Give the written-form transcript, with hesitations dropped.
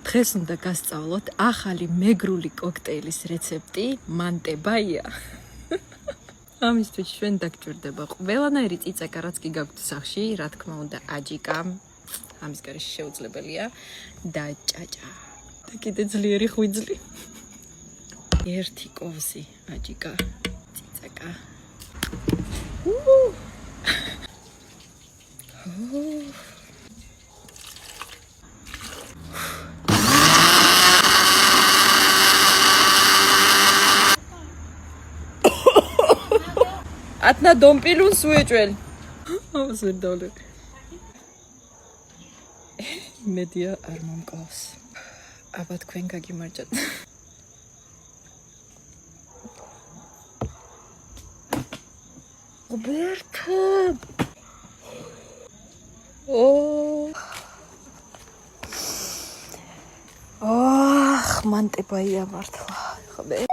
დღეს უნდა გასწავლოთ ახალი მეგრული კოქტეილის რეცეპტი მანტებაია. ამისთვის ჩვენ დაგჭირდება ყველანაირი წიწაკა, რაც კი გაქვთ სახში, რა თქმა უნდა, აჯიკა, ამის გარეშე შეუძლებელია და ჭაჭა. და კიდე ძლიერი ხვიძლი. ერთი კოვზი აჯიკა, წიწაკა. Atna dompilun sueჭველი. Ავს ვერ დავლე. მედია არ მომკლავს. აბა თქვენ გაგიმარჯოთ. Roberto. მანტებაია მართლა. ხმე.